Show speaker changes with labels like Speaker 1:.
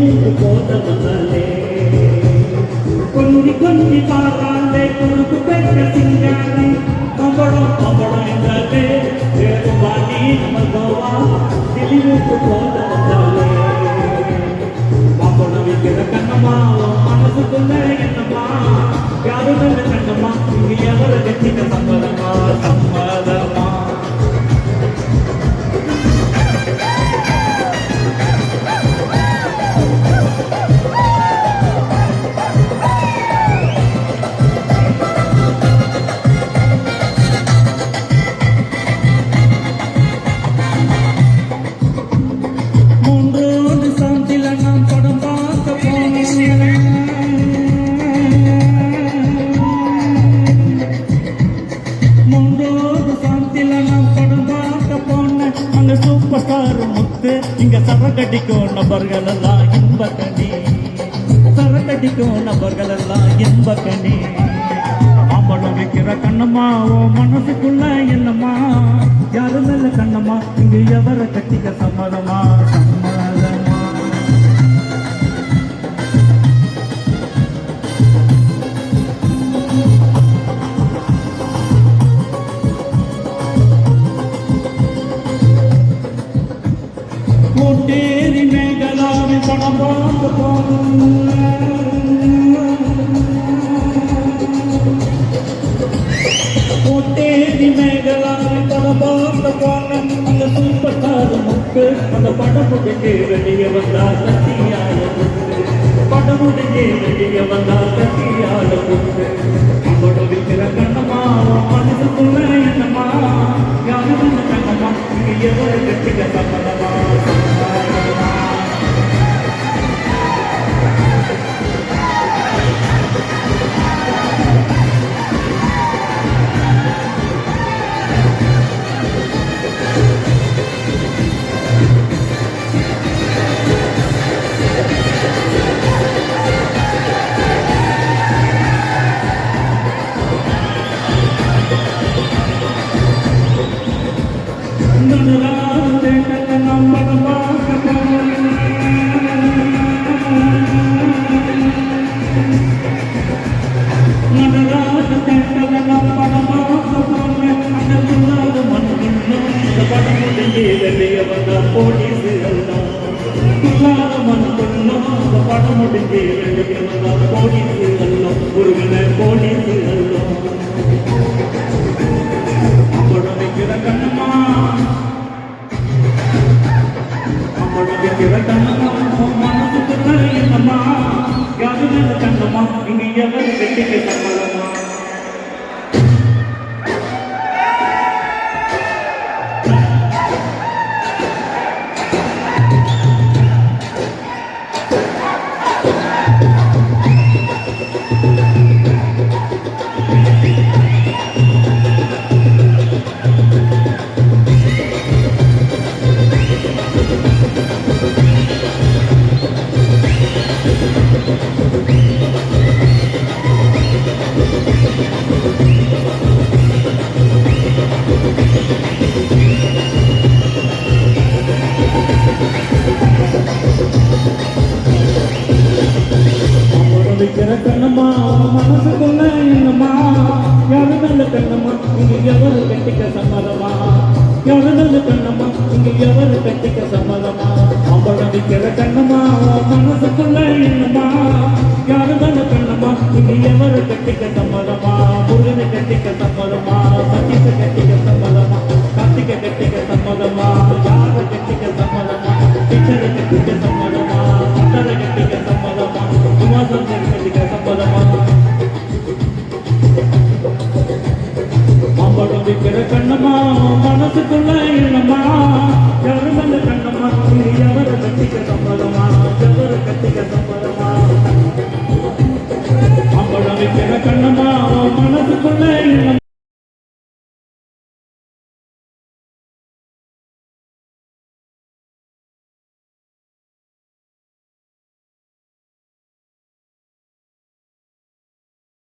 Speaker 1: மூன்று போத வந்தாலே கொஞ்சி கொஞ்சி பாராலே குறுக்கு பெற்ற சிங்கானே கம்பளம் கம்பளம் என்றாலே பாண்டி நம்ம கோவா தெளிவுக்கு போத வந்தாலே கம்பளம் வைக்கிற கண்ணம்மா மனசுக்குள்ள என்னம்மா யாரு நல்ல கண்ணம்மா இங்க எவர கட்டிக்க சம்மதமா சம்மதமா இங்க சரக்கடிக்கும் நபர்கள் எல்லாம் இன்பக்கணி சரக்கடிக்கும் நபர்கள் எல்லாம் இன்பக்கணி மாம்பழம் வைக்கிற கண்ணம்மா ஓ மனசுக்குள்ள என்னம்மா யாரு நல்ல கண்ணம்மா இங்க எவரை கட்டிக்க சம்மதமா சம்மதமா கோட்டேரி மேகலாவி படம் பார்க்க போனேன் கோட்டேரி மேகலாவி படம் பார்க்க போனேன் அந்த சூப்பர் ஸ்டார் முக்கு அந்த படம் முடிஞ்சு வெளியே வந்தா கத்தியால படம் முடிஞ்சு வெளியே வந்தா கத்தியால முக்கு அவனோட விற்கிற கண்ணம்மா மனசுக்குள்ள என்னம்மா யாரு கண்ணம்மா இங்க எவரை கட்டிக்க சம்மதமா போலீஸ் எல்லாம் படம் முடிஞ்சு போலீஸ் எல்லாம் முருகன போலீஸ் எல்லாம் படம் வைக்கிற கண்ணம்மா படம் வைக்கிற கண்ணம்மா மனசுக்குள்ள என்னம்மா யாரு நல்ல கண்ணம்மா இங்க எவரு வெட்டிக்க சம்மதமா கண்ணம்மா மனசுக்குள்ள என்னம்மா யாரு நல்ல கண்ணம்மா இங்க எவரு கட்டிக்க சம்மதமா யாரு நல்ல கண்ணம்மா இங்க எவரு கட்டிக்க சம்மதமா மாம்பழம் விற்கிற கண்ணம்மா மனசுக்குள்ள என்னம்மா யாரு நல்ல கண்ணம்மா இங்க எவரு கட்டிக்க சம்மதமா முருகனை கட்டிக்க சம்மதமா சதீஷ கட்டிக்க சம்மதமா கார்த்திகை கட்டிக்க சம்மதமா யார கட்டிக்க சம்மதமா டீச்சரை கட்டிக்க சம்மதமா சுந்தரை கட்டிக்க சம்மதமா சுமாசம் கட்டிக்க சம்மதமா மாம்பழம் விற்கிற கண்ணம்மா மனசுக்குள்ள என்னம்மா யாரு நல்ல கண்ணம்மா எவரை கட்டிக்க சம்மதமா எவரை கட்டிக்க சம்மதமா மாம்பழம் விற்கிற கண்ணம்மா மனசுக்குள்ள